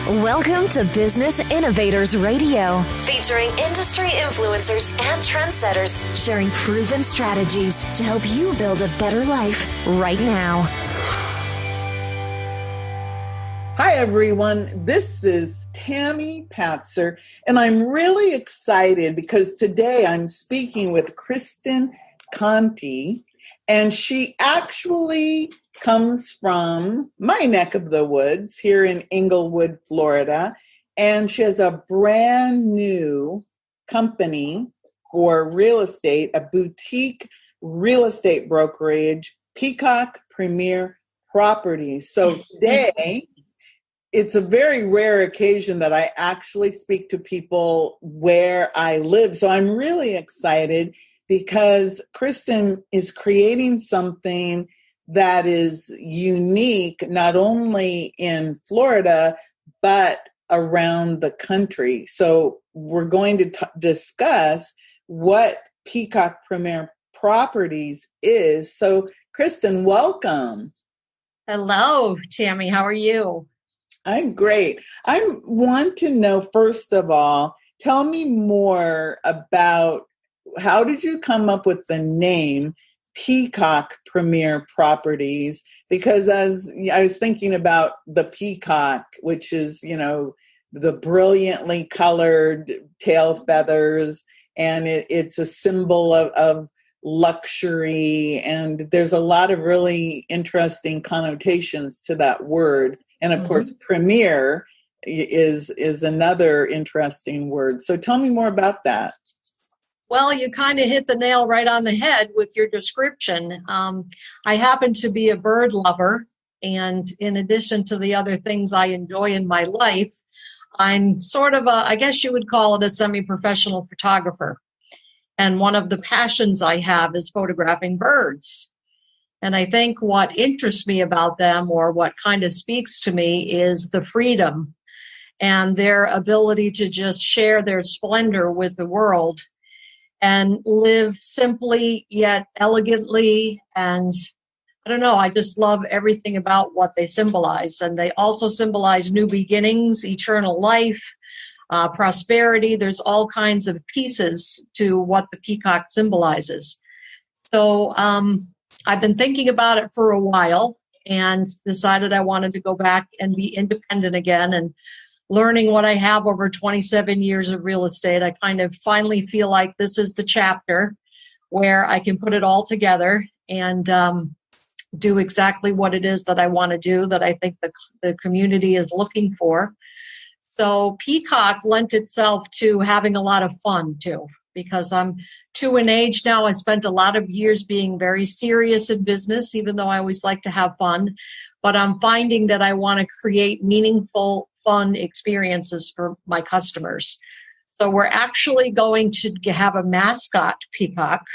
Welcome to Business Innovators Radio, featuring industry influencers and trendsetters sharing proven strategies to help you build a better life right now. Hi, everyone. This is Tammy Patzer, and I'm really excited because today I'm speaking with KRISTEN CONTI, and she actually comes from my neck of the woods here in Englewood, Florida, and she has a brand new company for real estate, a boutique real estate brokerage, Peacock Premier Properties. So today, it's a very rare occasion that I actually speak to people where I live. So I'm really excited because KRISTEN is creating something that is unique, not only in Florida, but around the country. So we're going to discuss what Peacock Premier Properties is. So KRISTEN, welcome. Hello, Tammy. How are you? I'm great. I want to know, first of all, tell me more about how did you come up with the name Peacock Premier Properties? Because as I was thinking about the peacock, which is, the brilliantly colored tail feathers, and it's a symbol of luxury, and there's a lot of really interesting connotations to that word. And of course, premier is another interesting word. So tell me more about that. Well, you kind of hit the nail right on the head with your description. I happen to be a bird lover, and in addition to the other things I enjoy in my life, I'm sort of I guess you would call it a semi-professional photographer. And one of the passions I have is photographing birds. And I think what interests me about them, or what kind of speaks to me, is the freedom and their ability to just share their splendor with the world and live simply yet elegantly. And I don't know, I just love everything about what they symbolize. And they also symbolize new beginnings, eternal life, prosperity. There's all kinds of pieces to what the peacock symbolizes. So I've been thinking about it for a while and decided I wanted to go back and be independent again. And learning what I have over 27 years of real estate, I kind of finally feel like this is the chapter where I can put it all together and do exactly what it is that I want to do, that I think the community is looking for. So Peacock lent itself to having a lot of fun too, because I'm to an age now. I spent a lot of years being very serious in business, even though I always like to have fun. But I'm finding that I want to create meaningful, fun experiences for my customers. So we're actually going to have a mascot peacock,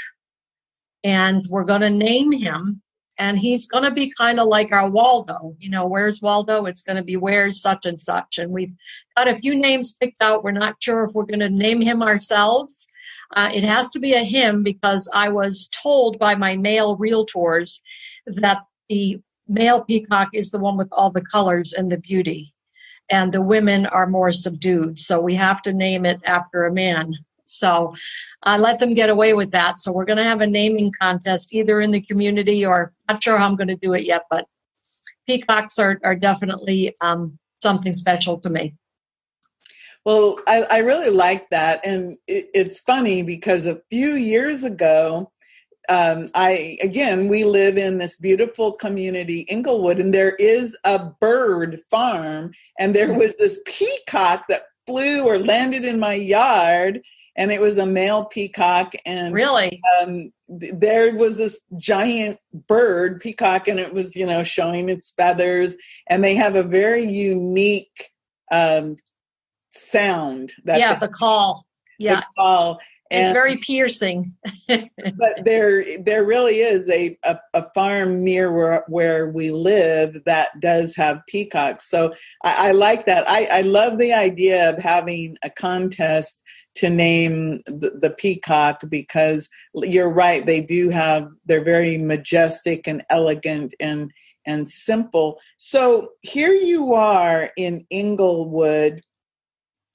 and we're going to name him. And he's going to be kind of like our Waldo. Where's Waldo? It's going to be where's such and such. And we've got a few names picked out. We're not sure if we're going to name him ourselves. It has to be a him, because I was told by my male realtors that the male peacock is the one with all the colors and the beauty, and the women are more subdued. So we have to name it after a man. So I let them get away with that. So we're going to have a naming contest either in the community, or not sure how I'm going to do it yet, but peacocks are definitely something special to me. Well, I really like that. And it's funny because a few years ago, we live in this beautiful community, Englewood, and there is a bird farm. And there was this peacock that flew or landed in my yard, and it was a male peacock. And really, there was this giant bird peacock, and it was, showing its feathers. And they have a very unique sound. The call. Yeah. The call. It's very piercing. But there really is a farm near where we live that does have peacocks. So I like that. I love the idea of having a contest to name the peacock, because you're right. They're very majestic and elegant, and and simple. So here you are in Englewood,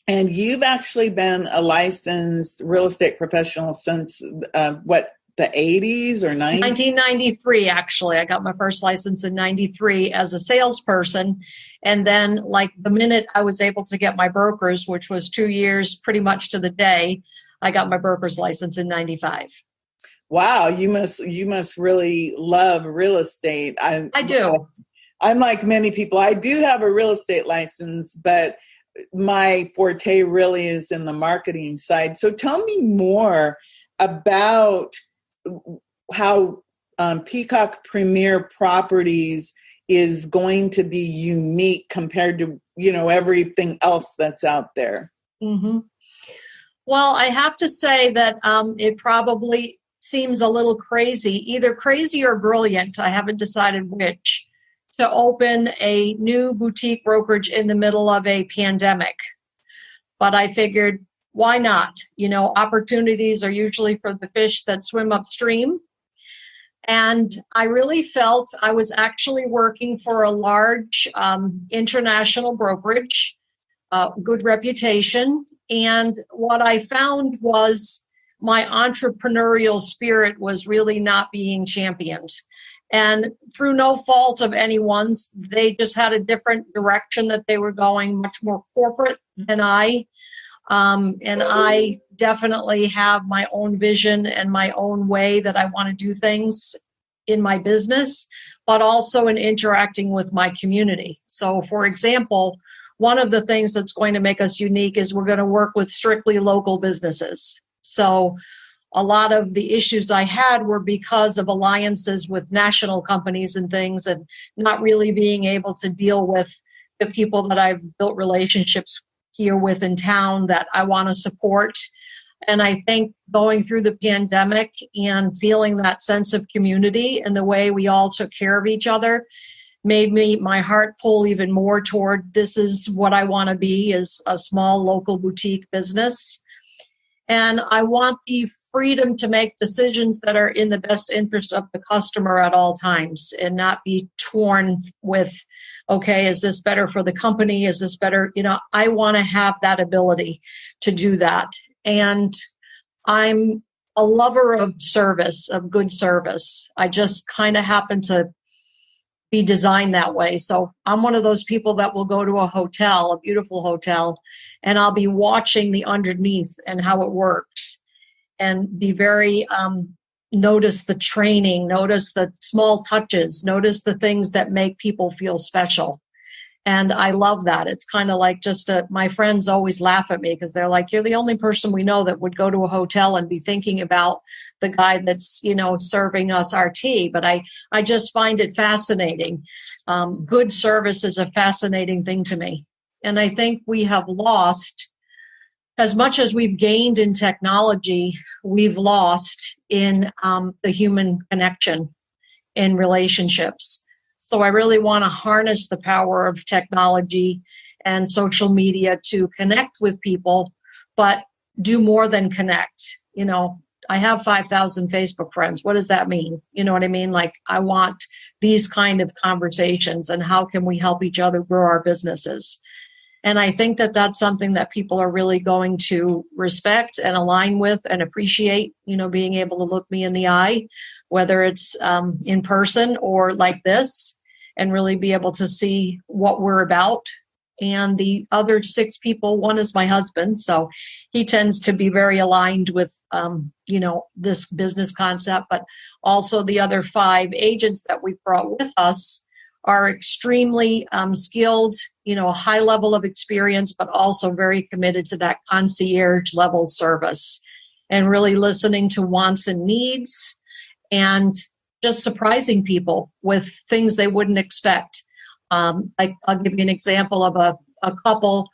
and you've actually been a licensed real estate professional since the 80s or 90s? 1993, actually. I got my first license in 93 as a salesperson. And then like the minute I was able to get my broker's, which was 2 years pretty much to the day, I got my broker's license in 95. Wow, you must really love real estate. I do. I'm like many people. I do have a real estate license, but my forte really is in the marketing side. So tell me more about how Peacock Premier Properties is going to be unique compared to, everything else that's out there. Mm-hmm. Well, I have to say that it probably seems a little crazy, either crazy or brilliant. I haven't decided which, to open a new boutique brokerage in the middle of a pandemic. But I figured, why not? Opportunities are usually for the fish that swim upstream. And I really felt I was actually working for a large international brokerage, good reputation. And what I found was my entrepreneurial spirit was really not being championed. And through no fault of anyone's, they just had a different direction that they were going, much more corporate than I. And I definitely have my own vision and my own way that I want to do things in my business, but also in interacting with my community. So, for example, one of the things that's going to make us unique is we're going to work with strictly local businesses. So a lot of the issues I had were because of alliances with national companies and things, and not really being able to deal with the people that I've built relationships here with in town that I want to support. And I think going through the pandemic and feeling that sense of community and the way we all took care of each other made my heart pull even more toward this is what I want to be, is a small local boutique business. And I want the freedom to make decisions that are in the best interest of the customer at all times and not be torn with, okay, is this better for the company? Is this better? I want to have that ability to do that. And I'm a lover of service, of good service. I just kind of happen to be designed that way. So I'm one of those people that will go to a hotel, a beautiful hotel, and I'll be watching the underneath and how it works and be very, notice the training, notice the small touches, notice the things that make people feel special. And I love that. It's kind of like my friends always laugh at me because they're like, you're the only person we know that would go to a hotel and be thinking about the guy that's, serving us our tea. But I just find it fascinating. Good service is a fascinating thing to me. And I think we have lost, as much as we've gained in technology, we've lost in the human connection in relationships. So I really want to harness the power of technology and social media to connect with people, but do more than connect. I have 5,000 Facebook friends. What does that mean? You know what I mean? Like, I want these kind of conversations, and how can we help each other grow our businesses? And I think that that's something that people are really going to respect and align with and appreciate, being able to look me in the eye, whether it's in person or like this, and really be able to see what we're about. And the other 6 people, one is my husband, so he tends to be very aligned with, this business concept. But also the other 5 agents that we brought with us are extremely skilled, a high level of experience, but also very committed to that concierge level service and really listening to wants and needs and just surprising people with things they wouldn't expect. I'll give you an example of a couple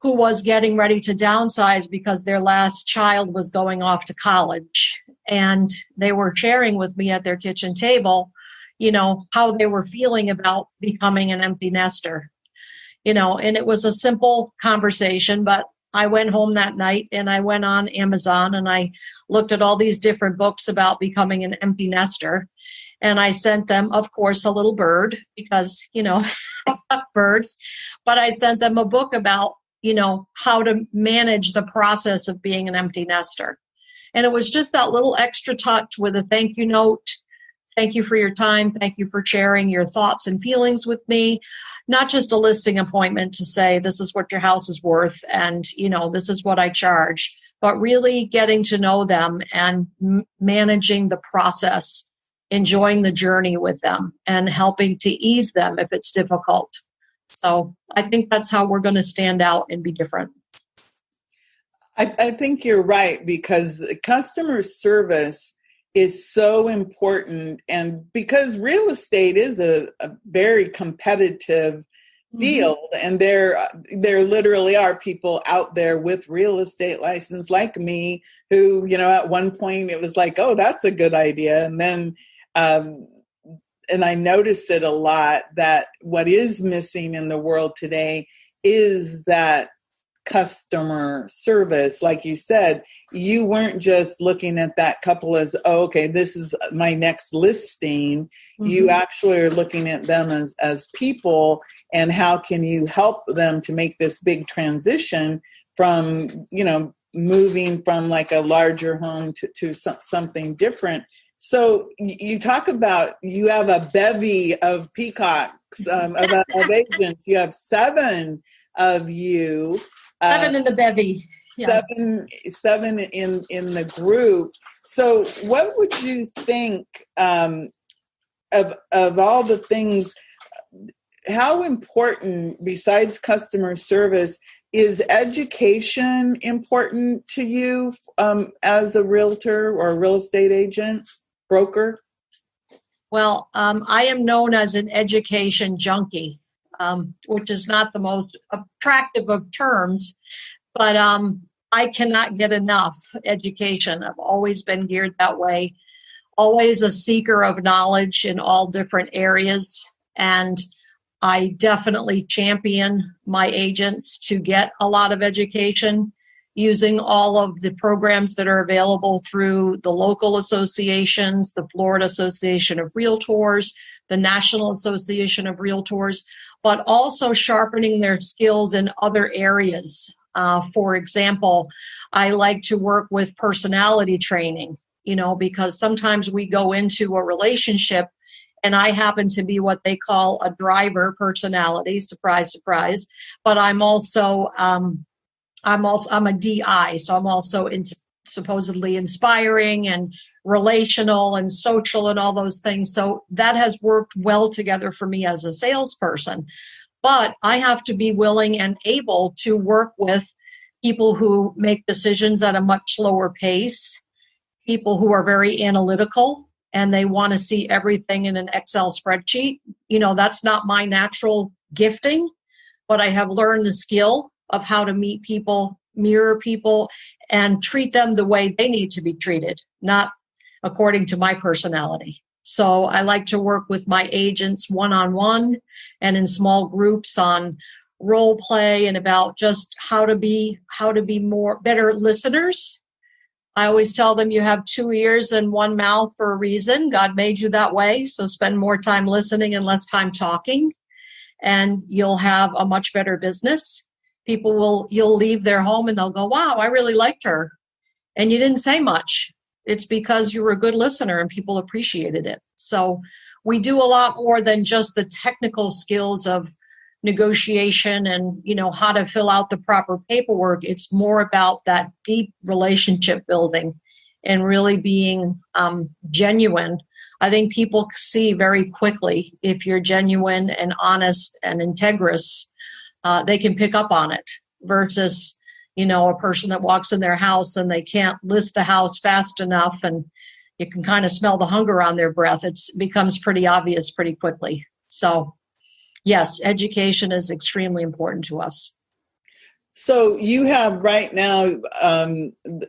who was getting ready to downsize because their last child was going off to college. And they were sharing with me at their kitchen table, how they were feeling about becoming an empty nester. And it was a simple conversation, but I went home that night and I went on Amazon and I looked at all these different books about becoming an empty nester. And I sent them, of course, a little bird because, birds, but I sent them a book about, how to manage the process of being an empty nester. And it was just that little extra touch with a thank you note. Thank you for your time. Thank you for sharing your thoughts and feelings with me. Not just a listing appointment to say, this is what your house is worth and, this is what I charge, but really getting to know them and managing the process, enjoying the journey with them and helping to ease them if it's difficult. So I think that's how we're going to stand out and be different. I think you're right, because customer service is so important, and because real estate is a very competitive field, and there literally are people out there with real estate license like me who, at one point it was like, oh, that's a good idea. And then, and I notice it a lot, that what is missing in the world today is that customer service. Like you said, you weren't just looking at that couple as, oh, okay, this is my next listing. You actually are looking at them as people, and how can you help them to make this big transition from, moving from like a larger home to something different. So you talk about, you have a bevy of peacocks, of agents. You have 7 of you. 7 in the bevy. Yes. Seven in the group. So what would you think of all the things, how important, besides customer service, is education important to you as a realtor or a real estate agent, broker? Well, I am known as an education junkie. Which is not the most attractive of terms, but I cannot get enough education. I've always been geared that way, always a seeker of knowledge in all different areas. And I definitely champion my agents to get a lot of education using all of the programs that are available through the local associations, the Florida Association of Realtors, the National Association of Realtors, but also sharpening their skills in other areas. For example, I like to work with personality training, because sometimes we go into a relationship and I happen to be what they call a driver personality, surprise, surprise, but I'm a DI, so I'm also supposedly inspiring and relational and social and all those things. So that has worked well together for me as a salesperson. But I have to be willing and able to work with people who make decisions at a much slower pace, people who are very analytical and they want to see everything in an Excel spreadsheet. That's not my natural gifting, but I have learned the skill of how to meet people, mirror people, and treat them the way they need to be treated, not according to my personality. So I like to work with my agents one-on-one and in small groups on role play and about just how to be better listeners. I always tell them you have 2 ears and 1 mouth for a reason. God made you that way. So spend more time listening and less time talking, and you'll have a much better business. You'll leave their home and they'll go, wow, I really liked her. And you didn't say much. It's because you were a good listener and people appreciated it. So we do a lot more than just the technical skills of negotiation and, how to fill out the proper paperwork. It's more about that deep relationship building and really being genuine. I think people see very quickly if you're genuine and honest and integrous. They can pick up on it versus, a person that walks in their house and they can't list the house fast enough and you can kind of smell the hunger on their breath. It becomes pretty obvious pretty quickly. So, yes, education is extremely important to us. So you have right now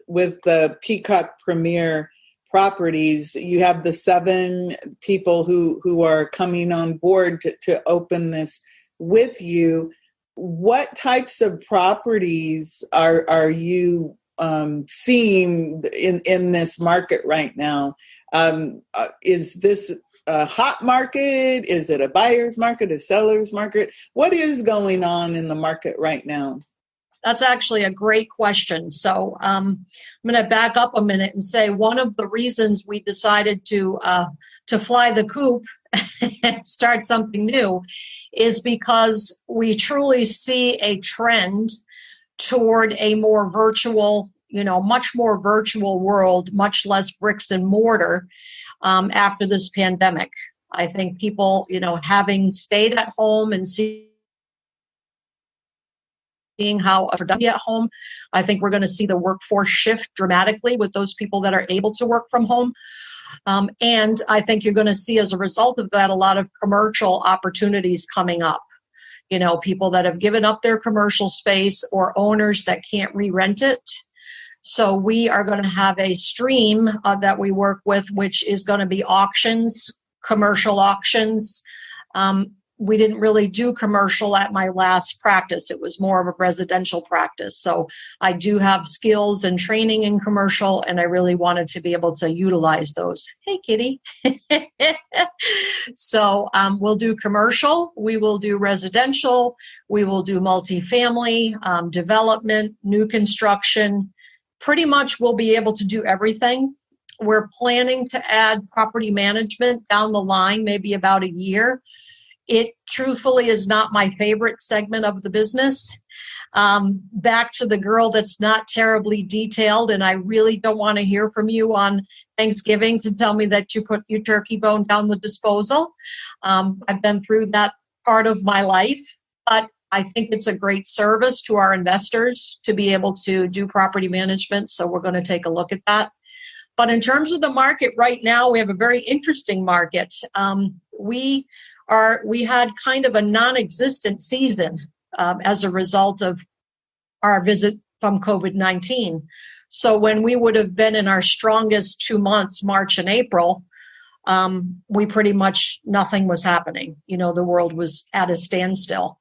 with the Peacock Premier Properties, you have the 7 people who are coming on board to open this with you. What types of properties are you seeing in this market right now? Is this a hot market? Is it a buyer's market, a seller's market? What is going on in the market right now? That's actually a great question. So I'm going to back up a minute and say one of the reasons we decided to fly the coop and start something new is because we truly see a trend toward a more virtual, much more virtual world, much less bricks and mortar after this pandemic. I think people, having stayed at home and seeing how productive at home, I think we're going to see the workforce shift dramatically with those people that are able to work from home. And I think you're going to see, as a result of that, a lot of commercial opportunities coming up. People that have given up their commercial space or owners that can't re-rent it. So we are going to have a stream that we work with, which is going to be auctions, commercial auctions. We didn't really do commercial at my last practice. It was more of a residential practice. So I do have skills and training in commercial, and I really wanted to be able to utilize those. Hey, kitty. So we'll do commercial. We will do residential. We will do multifamily, development, new construction. Pretty much we'll be able to do everything. We're planning to add property management down the line, maybe about a year. It truthfully is not my favorite segment of the business. Back to the girl that's not terribly detailed, and I really don't want to hear from you on Thanksgiving to tell me that you put your turkey bone down the disposal. I've been through that part of my life, but I think it's a great service to our investors to be able to do property management, so we're going to take a look at that. But in terms of the market right now, we have a very interesting market. We had kind of a non-existent season as a result of our visit from COVID-19. So when we would have been in our strongest 2 months, March and April, we pretty much nothing was happening. The world was at a standstill.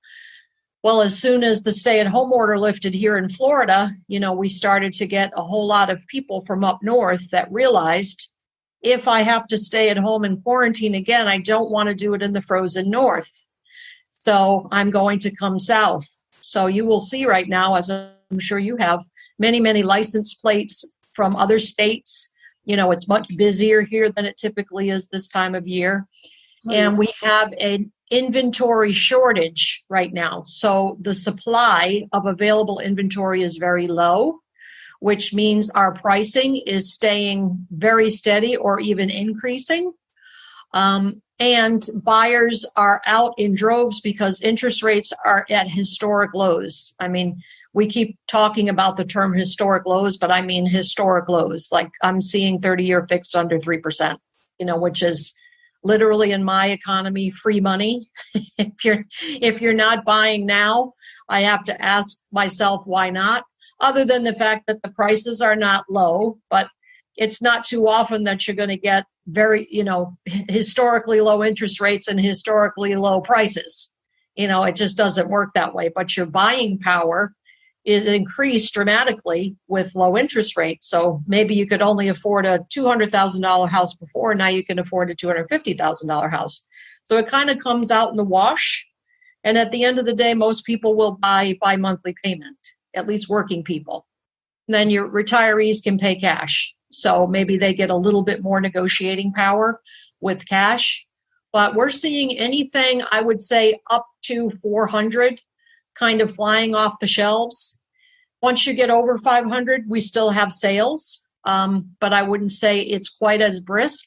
Well, as soon as the stay-at-home order lifted here in Florida, we started to get a whole lot of people from up north that realized, if I have to stay at home and quarantine again, I don't want to do it in the frozen north. So I'm going to come south. So you will see right now, as I'm sure you have, many, many license plates from other states. It's much busier here than it typically is this time of year. And we have an inventory shortage right now. So the supply of available inventory is very low, which means our pricing is staying very steady or even increasing. And buyers are out in droves because interest rates are at historic lows. I mean, we keep talking about the term historic lows, but I mean historic lows. Like I'm seeing 30-year fixed under 3%, which is literally in my economy free money. If you're not buying now, I have to ask myself why not. Other than the fact that the prices are not low, but it's not too often that you're going to get very, historically low interest rates and historically low prices. It just doesn't work that way. But your buying power is increased dramatically with low interest rates. So maybe you could only afford a $200,000 house before. Now you can afford a $250,000 house. So it kind of comes out in the wash. And at the end of the day, most people will buy by monthly payment. At least working people. And then your retirees can pay cash. So maybe they get a little bit more negotiating power with cash. But we're seeing anything, I would say, up to 400 kind of flying off the shelves. Once you get over 500, we still have sales. But I wouldn't say it's quite as brisk.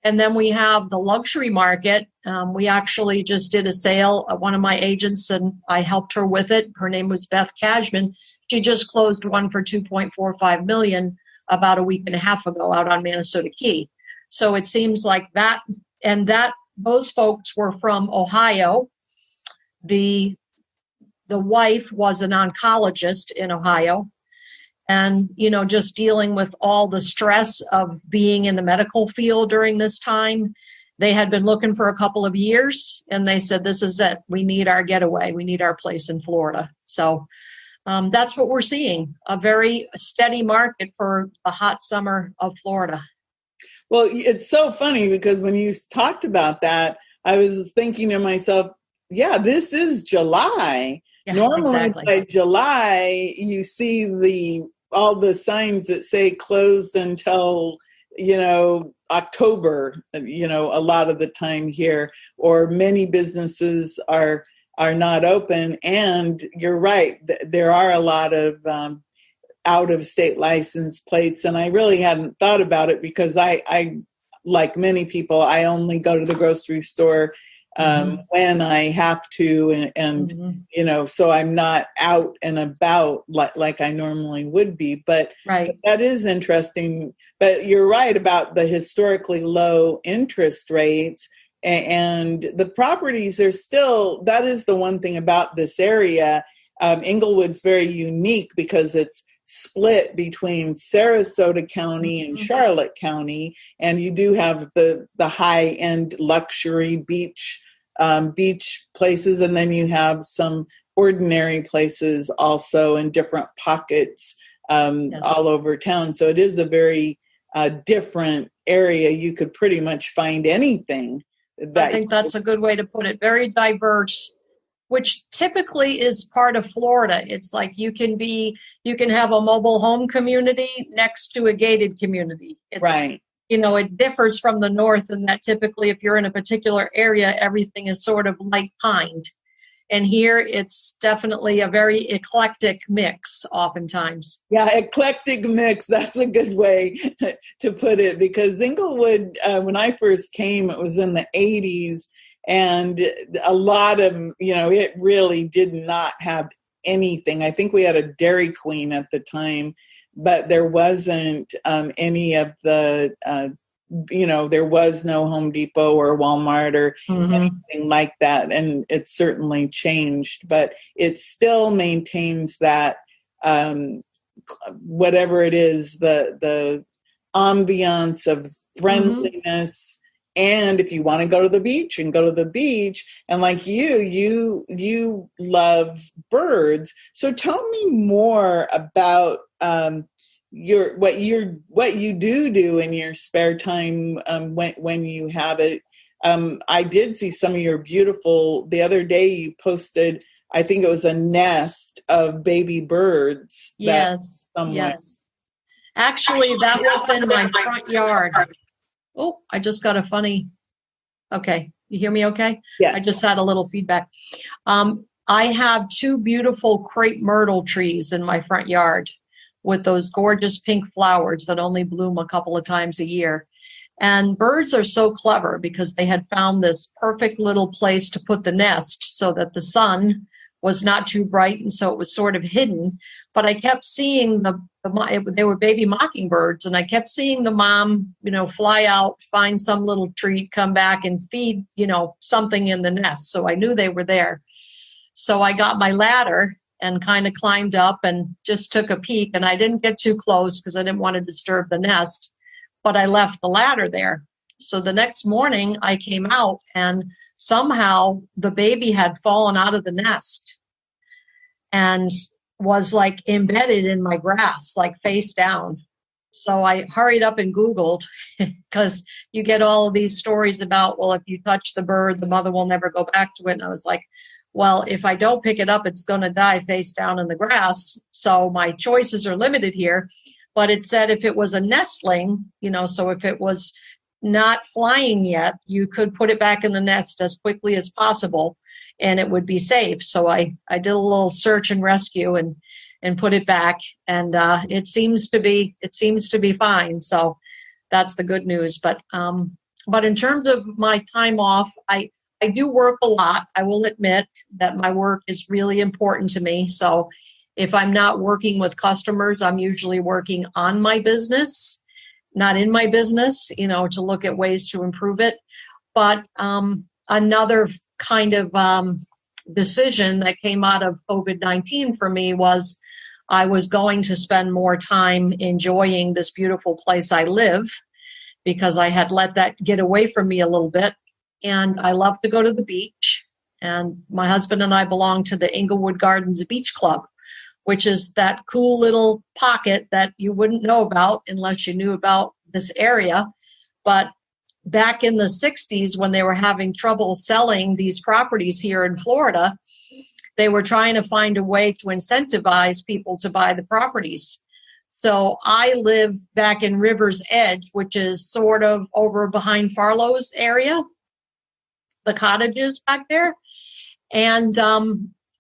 And then we have the luxury market. We actually just did a sale. One of my agents, and I helped her with it. Her name was Beth Cashman. She just closed one for $2.45 million about a week and a half ago out on Minnesota Key. So it seems like that, and those folks were from Ohio. The wife was an oncologist in Ohio. And, just dealing with all the stress of being in the medical field during this time, they had been looking for a couple of years, and they said, this is it. We need our getaway. We need our place in Florida. So that's what we're seeing, a very steady market for the hot summer of Florida. Well, it's so funny because when you talked about that, I was thinking to myself, yeah, this is July. Yeah, Normally exactly. by July, you see all the signs that say closed until, October, a lot of the time here, or many businesses are not open. And you're right, there are a lot of out-of-state license plates, and I really hadn't thought about it because I like many people, I only go to the grocery store when I have to, and so I'm not out and about like I normally would be. But that is interesting. But you're right about the historically low interest rates, and the properties are still, that is the one thing about this area. Englewood's very unique because it's split between Sarasota County and Charlotte County, and you do have the high-end luxury beach places, and then you have some ordinary places also in different pockets all over town. So it is a very different area. You could pretty much find anything. I think that's a good way to put it. Very diverse, which typically is part of Florida. It's like you can have a mobile home community next to a gated community. It's, right. It differs from the north in that typically if you're in a particular area, everything is sort of like-kind. And here it's definitely a very eclectic mix oftentimes. Yeah, eclectic mix. That's a good way to put it, because Englewood, when I first came, it was in the 80s. And a lot of, it really did not have anything. I think we had a Dairy Queen at the time, but there wasn't any of the, there was no Home Depot or Walmart or anything like that. And it certainly changed, but it still maintains that whatever it is, the ambiance of friendliness. And if you want to go to the beach, and go to the beach. And like you love birds. So tell me more about what you do in your spare time when you have it. I did see some of your beautiful. The other day you posted, I think it was a nest of baby birds. Yes. Actually, that was in my front yard. Oh, I just got okay. You hear me okay? Yeah. I just had a little feedback. I have 2 beautiful crepe myrtle trees in my front yard with those gorgeous pink flowers that only bloom a couple of times a year. And birds are so clever because they had found this perfect little place to put the nest so that the sun was not too bright, and so it was sort of hidden. But I kept seeing they were baby mockingbirds, and I kept seeing the mom, fly out, find some little treat, come back and feed, something in the nest. So I knew they were there. So I got my ladder and kind of climbed up and just took a peek, and I didn't get too close because I didn't want to disturb the nest, but I left the ladder there. So the next morning I came out, and somehow the baby had fallen out of the nest and was like embedded in my grass, like face down. So I hurried up and Googled, because you get all of these stories about, well, if you touch the bird, the mother will never go back to it. And I was like, well, if I don't pick it up, it's going to die face down in the grass. So my choices are limited here. But it said if it was a nestling, so if it was not flying yet, you could put it back in the nest as quickly as possible and it would be safe. So I did a little search and rescue and put it back, and it seems to be fine. So that's the good news. But in terms of my time off, I do work a lot. I will admit that my work is really important to me. So if I'm not working with customers, I'm usually working on my business, not in my business, to look at ways to improve it. But another kind of decision that came out of COVID-19 for me was I was going to spend more time enjoying this beautiful place I live, because I had let that get away from me a little bit. And I love to go to the beach. And my husband and I belong to the Englewood Gardens Beach Club, which is that cool little pocket that you wouldn't know about unless you knew about this area. But back in the 60s, when they were having trouble selling these properties here in Florida, they were trying to find a way to incentivize people to buy the properties. So I live back in River's Edge, which is sort of over behind Farlow's area, the cottages back there. And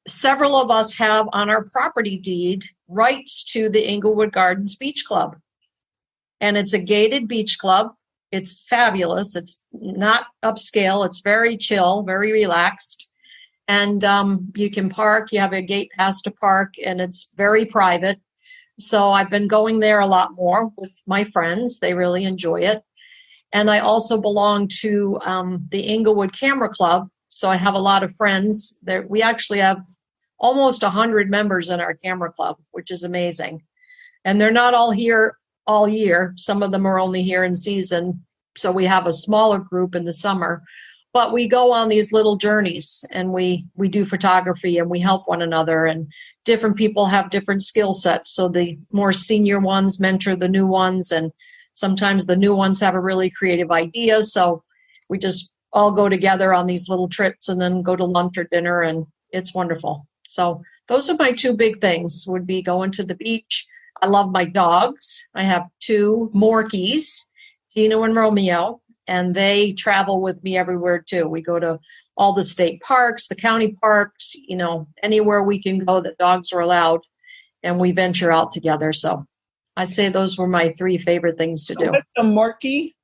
several of us have on our property deed rights to the Englewood Gardens Beach Club. And it's a gated beach club. It's fabulous. It's not upscale. It's very chill, very relaxed. And you can park. You have a gate pass to park, and it's very private. So I've been going there a lot more with my friends. They really enjoy it. And I also belong to the Englewood Camera Club. So I have a lot of friends that we actually have almost 100 members in our camera club, which is amazing. And they're not all here all year. Some of them are only here in season. So we have a smaller group in the summer. But we go on these little journeys, and we do photography, and we help one another, and different people have different skill sets. So the more senior ones mentor the new ones, and sometimes the new ones have a really creative idea. So we just all go together on these little trips and then go to lunch or dinner, and it's wonderful. So those are my two big things, would be going to the beach. I love my dogs. I have 2 Morkies, Gino and Romeo. And they travel with me everywhere, too. We go to all the state parks, the county parks, anywhere we can go that dogs are allowed. And we venture out together. So I say those were my 3 favorite things to do. What's a Morkie?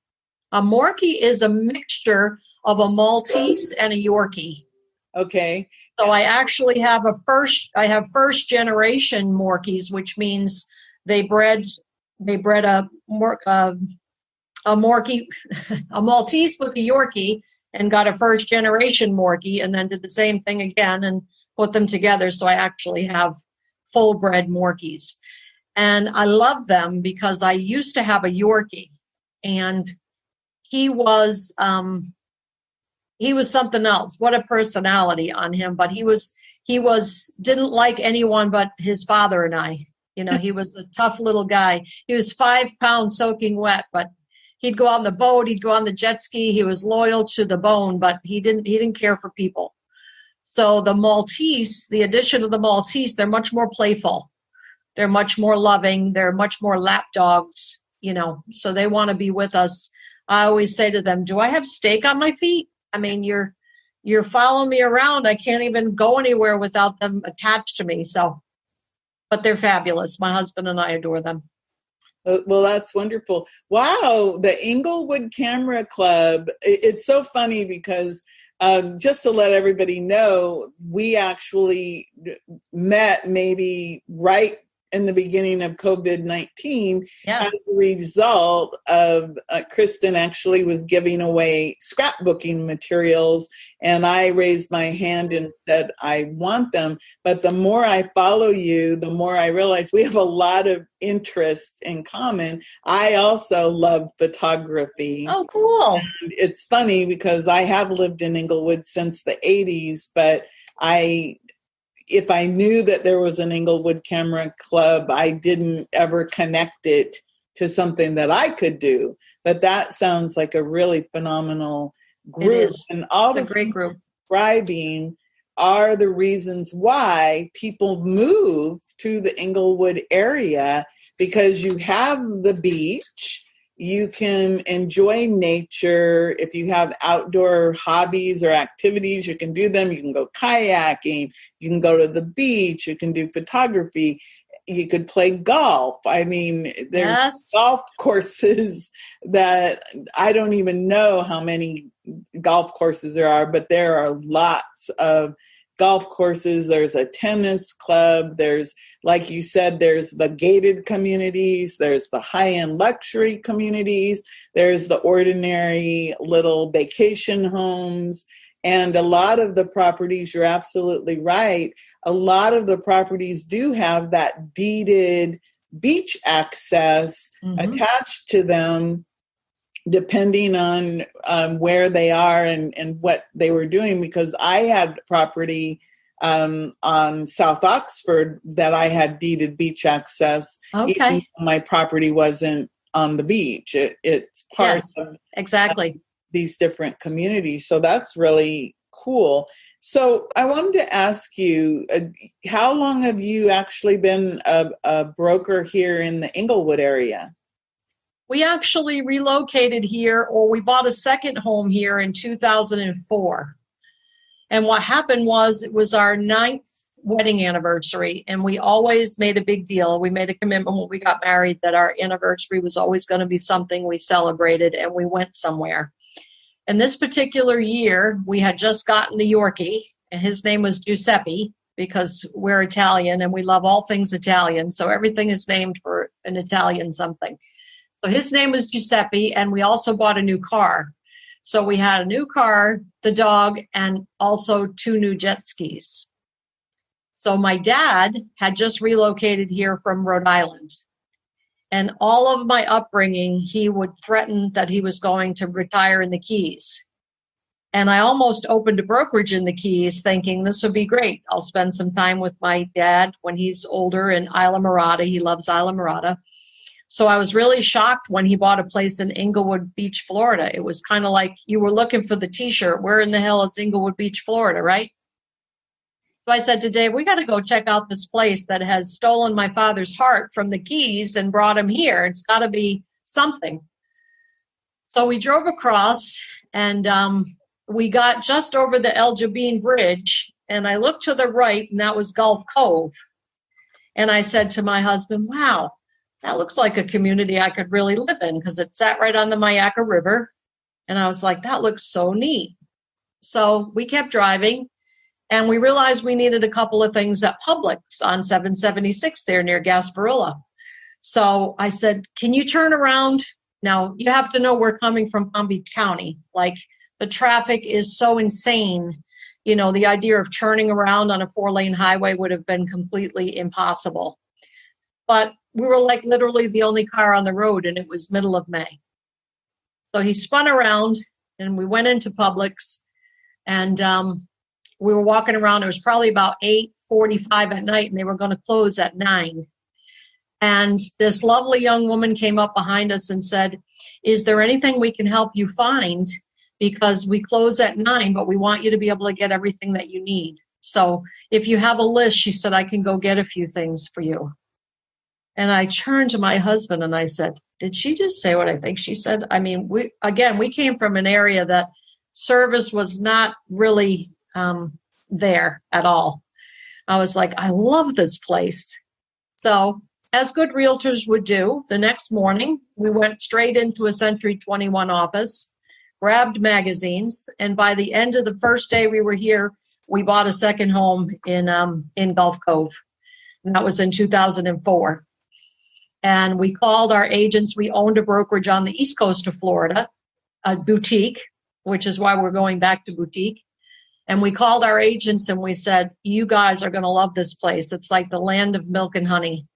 A Morkie is a mixture of a Maltese and a Yorkie. Okay. So I actually have first generation Morkies, which means they bred a Morkie, a Maltese with a Yorkie, and got a first generation Morkie, and then did the same thing again and put them together. So I actually have full bred Morkies, and I love them because I used to have a Yorkie, and he was something else. What a personality on him. But he didn't like anyone but his father and I. He was a tough little guy. He was 5 pounds soaking wet, but he'd go on the boat, he'd go on the jet ski. He was loyal to the bone, but he didn't care for people. So the Maltese, the addition of the Maltese, they're much more playful. They're much more loving. They're much more lap dogs, so they want to be with us. I always say to them, do I have steak on my feet? I mean, you're following me around. I can't even go anywhere without them attached to me. So, but they're fabulous. My husband and I adore them. Well, that's wonderful. Wow, the Englewood Camera Club. It's so funny because just to let everybody know, we actually met maybe right in the beginning of COVID-19. Yes. As a result of KRISTEN actually was giving away scrapbooking materials, and I raised my hand and said, I want them. But the more I follow you, the more I realize we have a lot of interests in common. I also love photography. Oh, cool. And it's funny because I have lived in Englewood since the 80s, but if I knew that there was an Englewood Camera Club, I didn't ever connect it to something that I could do. But that sounds like a really phenomenal group. It is. And all It's a great group. Describing are the reasons why people move to the Englewood area, because you have the beach. You can enjoy nature. If you have outdoor hobbies or activities, you can do them. You can go kayaking. You can go to the beach. You can do photography. You could play golf. I mean, there's golf courses that I don't even know how many golf courses there are, but there are lots of golf courses. There's a tennis club. There's, like you said, there's the gated communities. There's the high-end luxury communities. There's the ordinary little vacation homes. And a lot of the properties, you're absolutely right, a lot of the properties do have that deeded beach access attached to them, depending on where they are and what they were doing. Because I had property on South Oxford that I had deeded beach access. Okay. Even though my property wasn't on the beach. It's part Yes, of exactly. these different communities. So that's really cool. So I wanted to ask you, how long have you actually been a broker here in the Englewood area? We actually relocated here, or we bought a second home here in 2004. And what happened was, it was our 9th wedding anniversary, and we always made a big deal. We made a commitment when we got married that our anniversary was always going to be something we celebrated, and we went somewhere. And this particular year, we had just gotten the Yorkie, and his name was Giuseppe, because we're Italian and we love all things Italian. So everything is named for an Italian something. So his name was Giuseppe, and we also bought a new car. So we had a new car, the dog, and also 2 new jet skis. So my dad had just relocated here from Rhode Island. And all of my upbringing, he would threaten that he was going to retire in the Keys. And I almost opened a brokerage in the Keys thinking this would be great. I'll spend some time with my dad when he's older in Isla Mirada. He loves Isla Mirada. So I was really shocked when he bought a place in Englewood Beach, Florida. It was kind of like you were looking for the T-shirt. Where in the hell is Englewood Beach, Florida, right? So I said to Dave, we got to go check out this place that has stolen my father's heart from the Keys and brought him here. It's got to be something. So we drove across, and we got just over the El Jabin Bridge, and I looked to the right, and that was Gulf Cove. And I said to my husband, wow, that looks like a community I could really live in, because it sat right on the Myakka River. And I was like, that looks so neat. So we kept driving. And we realized we needed a couple of things at Publix on 776 there near Gasparilla. So I said, can you turn around? Now, you have to know we're coming from Palm Beach County. Like, the traffic is so insane. You know, the idea of turning around on a 4-lane highway would have been completely impossible. But we were like literally the only car on the road, and it was middle of May. So he spun around, and we went into Publix, and we were walking around. It was probably about 8:45 at night, and they were going to close at 9. And this lovely young woman came up behind us and said, is there anything we can help you find? Because we close at 9, but we want you to be able to get everything that you need. So if you have a list, she said, I can go get a few things for you. And I turned to my husband and I said, did she just say what I think she said? I mean, we came from an area that service was not really there at all. I was like, I love this place. So as good realtors would do, the next morning, we went straight into a Century 21 office, grabbed magazines, and by the end of the first day we were here, we bought a second home in Gulf Cove. And that was in 2004. And we called our agents. We owned a brokerage on the east coast of Florida, a boutique, which is why we're going back to boutique. And we called our agents and we said, you guys are going to love this place. It's like the land of milk and honey.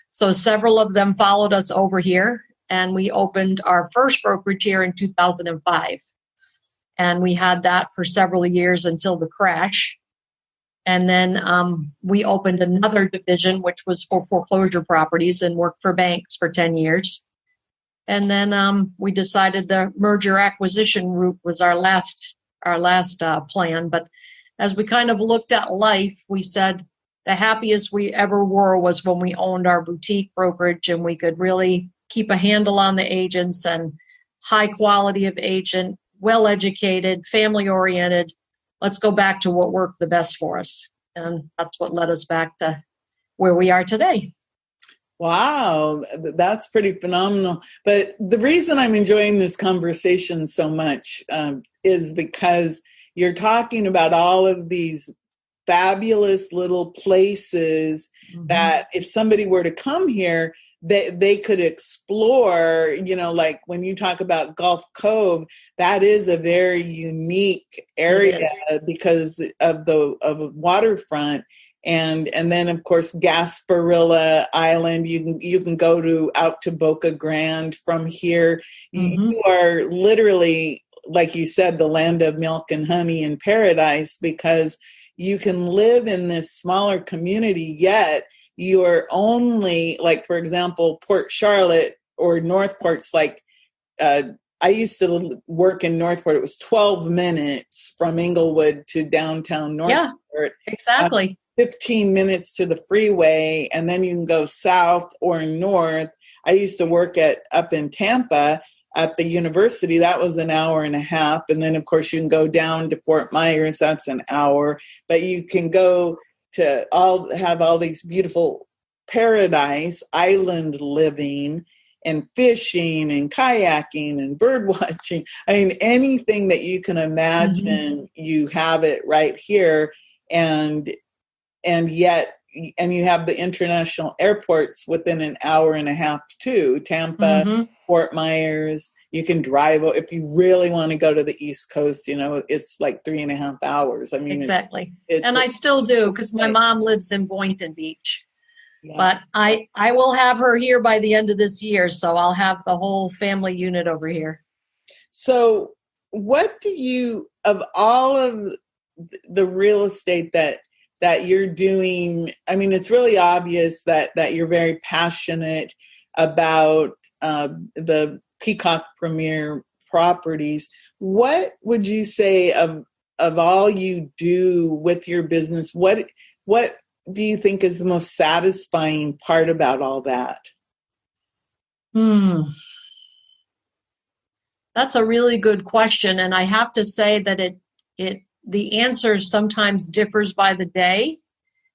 So several of them followed us over here, and we opened our first brokerage here in 2005. And we had that for several years until the crash. And then we opened another division, which was for foreclosure properties, and worked for banks for 10 years. And then we decided the merger acquisition route was our last plan. But as we kind of looked at life, we said the happiest we ever were was when we owned our boutique brokerage, and we could really keep a handle on the agents, and high quality of agent, well-educated, family-oriented. Let's go back to what worked the best for us. And that's what led us back to where we are today. Wow, that's pretty phenomenal. But the reason I'm enjoying this conversation so much is because you're talking about all of these fabulous little places that if somebody were to come here, they could explore. You know, like when you talk about Gulf Cove, that is a very unique area because of the waterfront. And then of course Gasparilla Island, you can go out to Boca Grande from here. You are literally, like you said, the land of milk and honey and paradise, because you can live in this smaller community, yet you're only, like, for example, Port Charlotte or Northport's like, I used to work in Northport. It was 12 minutes from Englewood to downtown Northport. Yeah, exactly. 15 minutes to the freeway, and then you can go south or north. I used to work up in Tampa at the university. That was an hour and a half. And then, of course, you can go down to Fort Myers. That's an hour. But you can go to have all these beautiful paradise island living and fishing and kayaking and bird watching. I mean, anything that you can imagine, you have it right here. And yet, and you have the international airports within an hour and a half too. Tampa, Fort Myers. You can drive, if you really want to go to the East Coast, it's like 3.5 hours. I mean, exactly. And I still do, because my mom lives in Boynton Beach. Yeah. But I will have her here by the end of this year, so I'll have the whole family unit over here. So what do you, of all of the real estate that you're doing, I mean, it's really obvious that you're very passionate about the Peacock Premier Properties. What would you say of all you do with your business? What do you think is the most satisfying part about all that? That's a really good question. And I have to say that the answer sometimes differs by the day,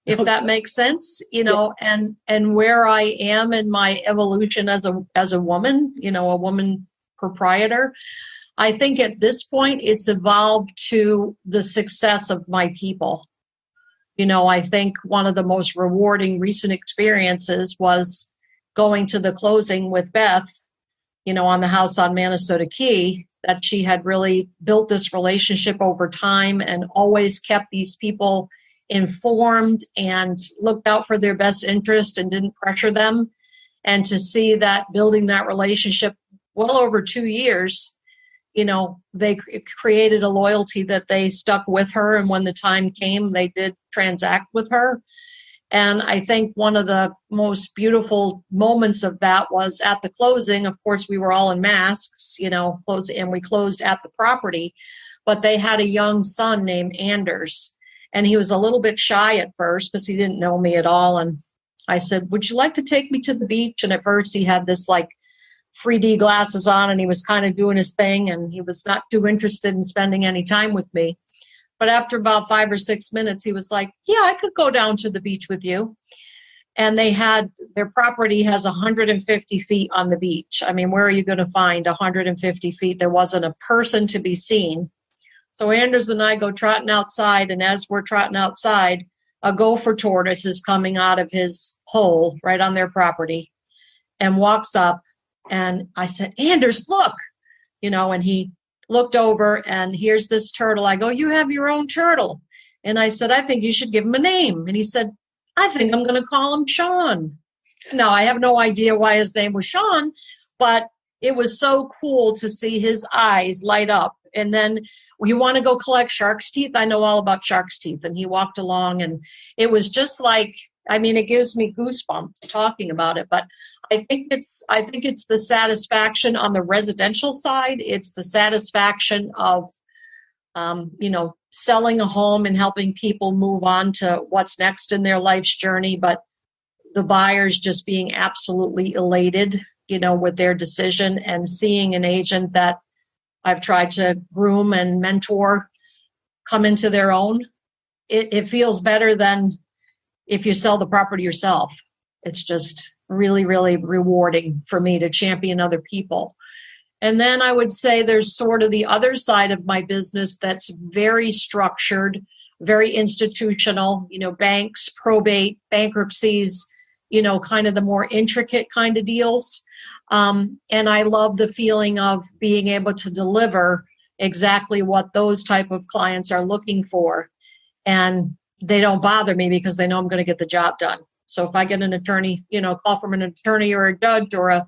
if that makes sense, and where I am in my evolution as a woman, a woman proprietor. I think at this point it's evolved to the success of my people. I think one of the most rewarding recent experiences was going to the closing with Beth, on the house on Minnesota Key, that she had really built this relationship over time and always kept these people informed and looked out for their best interest and didn't pressure them. And to see that building that relationship well over 2 years, they created a loyalty that they stuck with her. And when the time came, they did transact with her. And I think one of the most beautiful moments of that was at the closing. Of course, we were all in masks, and we closed at the property. But they had a young son named Anders. And he was a little bit shy at first because he didn't know me at all. And I said, would you like to take me to the beach? And at first he had this 3D glasses on, and he was kind of doing his thing, and he was not too interested in spending any time with me. But after about 5 or 6 minutes, he was like, yeah, I could go down to the beach with you. And their property has 150 feet on the beach. I mean, where are you going to find 150 feet? There wasn't a person to be seen. So Anders and I go trotting outside, and as we're trotting outside, a gopher tortoise is coming out of his hole right on their property and walks up. And I said, Anders, look, and he looked over, and here's this turtle. I go, you have your own turtle. And I said, I think you should give him a name. And he said, I think I'm going to call him Sean. Now, I have no idea why his name was Sean, but it was so cool to see his eyes light up. And then, you want to go collect shark's teeth? I know all about shark's teeth. And he walked along, and it was just it gives me goosebumps talking about it. But I think it's the satisfaction on the residential side. It's the satisfaction of, selling a home and helping people move on to what's next in their life's journey. But the buyers just being absolutely elated, with their decision, and seeing an agent that I've tried to groom and mentor come into their own. It feels better than if you sell the property yourself. It's just really, really rewarding for me to champion other people. And then I would say there's sort of the other side of my business that's very structured, very institutional, banks, probate, bankruptcies, kind of the more intricate kind of deals. And I love the feeling of being able to deliver exactly what those type of clients are looking for. And they don't bother me because they know I'm going to get the job done. So if I get an attorney, call from an attorney or a judge or a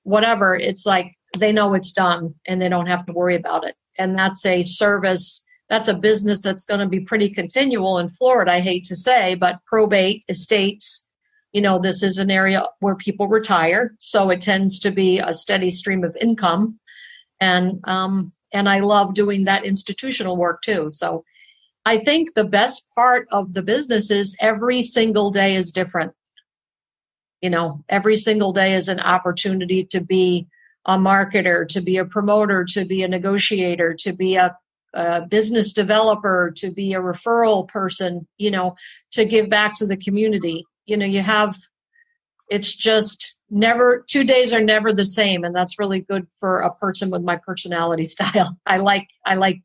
whatever, it's like they know it's done and they don't have to worry about it. And that's a service, that's a business that's going to be pretty continual in Florida, I hate to say, but probate, estates, this is an area where people retire, so it tends to be a steady stream of income. And I love doing that institutional work too. So I think the best part of the business is every single day is different. Every single day is an opportunity to be a marketer, to be a promoter, to be a negotiator, to be a business developer, to be a referral person, to give back to the community. It's just never, 2 days are never the same. And that's really good for a person with my personality style. I like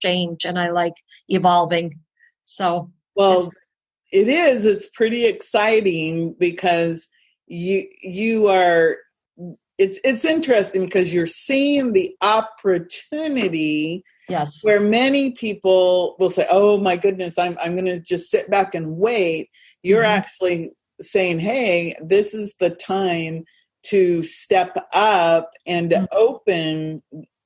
change and I like evolving. So, well, it's pretty exciting because you are, it's interesting because you're seeing the opportunity. Yes. Where many people will say, oh my goodness, I'm going to just sit back and wait. You're actually saying, hey, this is the time to step up and to open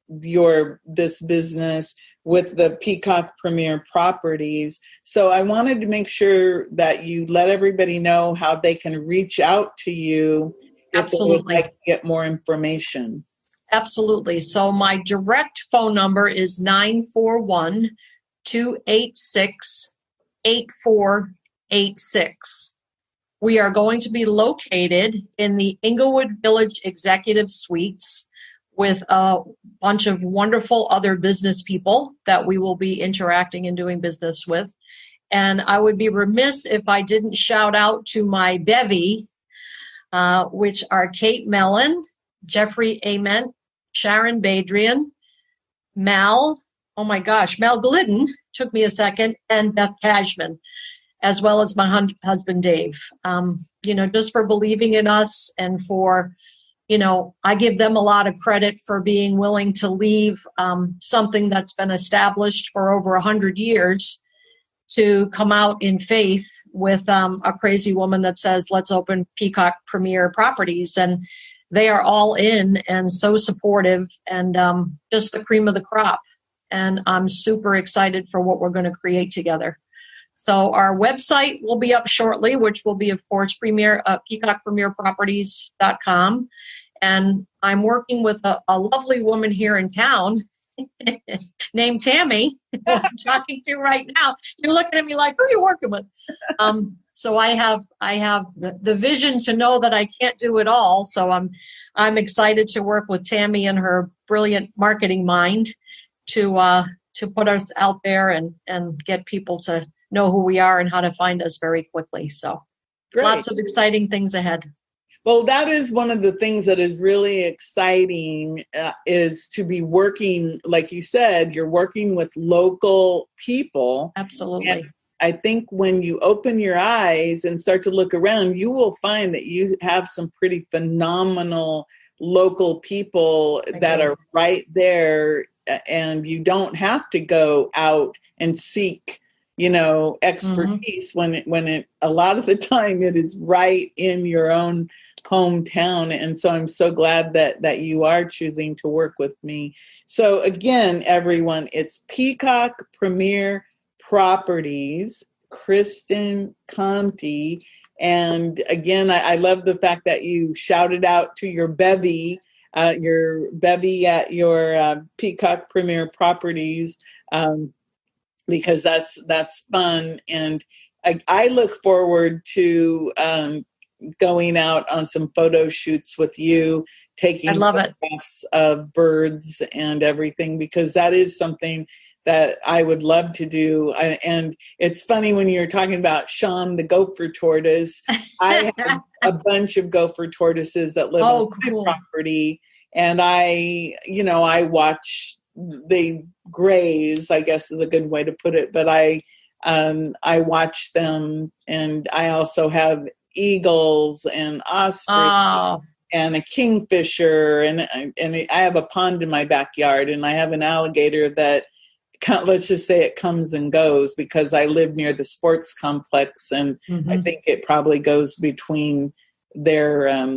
this business with the Peacock Premier Properties. So I wanted to make sure that you let everybody know how they can reach out to you if they would like to get more information. Absolutely. So my direct phone number is 941-286-8486. We are going to be located in the Englewood Village Executive Suites with a bunch of wonderful other business people that we will be interacting and doing business with. And I would be remiss if I didn't shout out to my bevy, which are Kate Mellon, Jeffrey Ament, Sharon Badrian, Mal Glidden, took me a second, and Beth Cashman, as well as my husband, Dave, just for believing in us and for, I give them a lot of credit for being willing to leave something that's been established for over 100 years to come out in faith with a crazy woman that says, let's open Peacock Premier Properties. And they are all in and so supportive and just the cream of the crop. And I'm super excited for what we're going to create together. So our website will be up shortly, which will be, of course, peacockpremierproperties.com. And I'm working with a lovely woman here in town named Tammy, who I'm talking to right now. You're looking at me like, who are you working with? So I have the vision to know that I can't do it all. So I'm excited to work with Tammy and her brilliant marketing mind to put us out there and get people to know who we are and how to find us very quickly. So Great. Lots of exciting things ahead. Well, that is one of the things that is really exciting is to be working, like you said, you're working with local people. Absolutely. And I think when you open your eyes and start to look around, you will find that you have some pretty phenomenal local people that are right there, and you don't have to go out and seek, expertise when it a lot of the time it is right in your own hometown. And so I'm so glad that you are choosing to work with me. So again, everyone, it's Peacock Premier Properties, KRISTEN, CONTI. And again, I love the fact that you shouted out to your bevy at your Peacock Premier Properties, because that's fun. And I look forward to going out on some photo shoots with you, taking photographs of birds and everything, because that is something that I would love to do. And it's funny when you're talking about Sean, the gopher tortoise. I have a bunch of gopher tortoises that live on my property, and I watch, they graze, I guess is a good way to put it, but I watch them, and I also have eagles and ospreys and a kingfisher, and I have a pond in my backyard, and I have an alligator that, let's just say, it comes and goes because I live near the sports complex, and I think it probably goes between their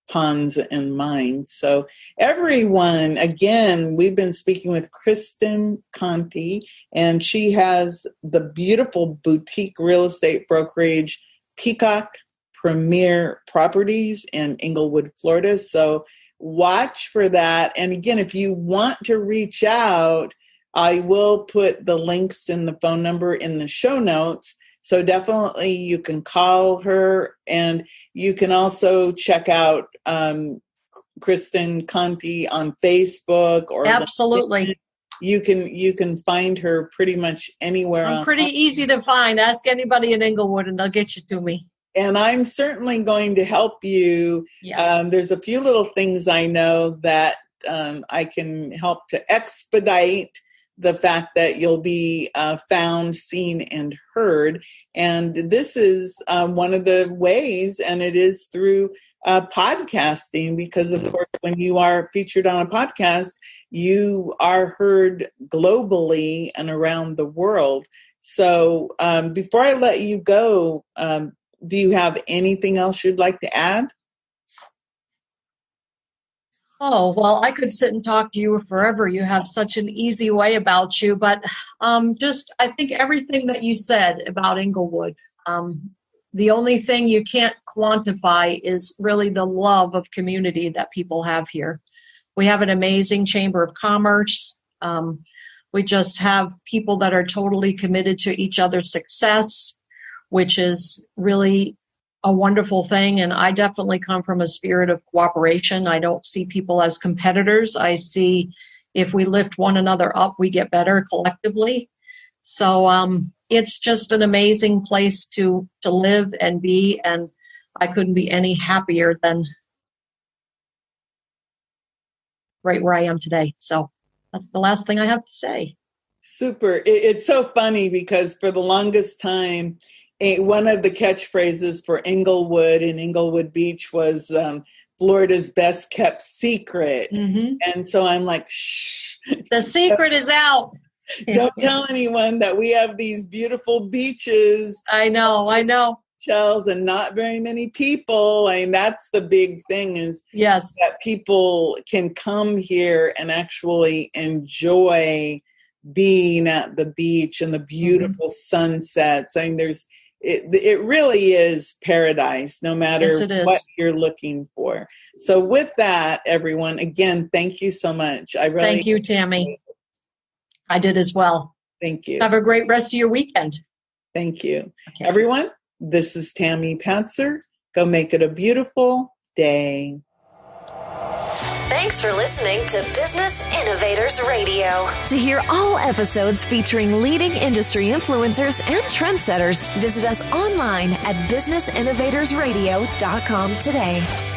ponds and mine. So everyone, again, we've been speaking with KRISTEN CONTI, and she has the beautiful boutique real estate brokerage, Peacock Premier Properties in Englewood, Florida. So watch for that. And again, if you want to reach out, I will put the links and the phone number in the show notes. So definitely you can call her, and you can also check out KRISTEN CONTI on Facebook or absolutely. You can find her pretty much anywhere. I'm pretty easy to find. Ask anybody in Englewood and they'll get you to me. And I'm certainly going to help you. Yes. There's a few little things I know that I can help to expedite the fact that you'll be found, seen, and heard. And this is one of the ways, and it is through podcasting, because of course, when you are featured on a podcast, you are heard globally and around the world. So before I let you go, do you have anything else you'd like to add? Oh, well, I could sit and talk to you forever. You have such an easy way about you. But I think everything that you said about Englewood, the only thing you can't quantify is really the love of community that people have here. We have an amazing Chamber of Commerce. We just have people that are totally committed to each other's success, which is really a wonderful thing. And I definitely come from a spirit of cooperation. I don't see people as competitors. I see if we lift one another up, we get better collectively. So it's just an amazing place to live and be. And I couldn't be any happier than right where I am today. So that's the last thing I have to say. Super. It's so funny because for the longest time, one of the catchphrases for Englewood and Englewood Beach was Florida's best kept secret. Mm-hmm. And so I'm like, shh. The secret is out. Don't tell anyone that we have these beautiful beaches. I know. Shells and not very many people. I mean, that's the big thing is yes, that people can come here and actually enjoy being at the beach and the beautiful sunsets. I mean, it really is paradise, no matter what you're looking for. So with that, everyone, again, thank you so much. Thank you, Tammy. I did as well. Thank you. Have a great rest of your weekend. Thank you. Okay. Everyone, this is Tammy Patzer. Go make it a beautiful day. Thanks for listening to Business Innovators Radio. To hear all episodes featuring leading industry influencers and trendsetters, visit us online at businessinnovatorsradio.com today.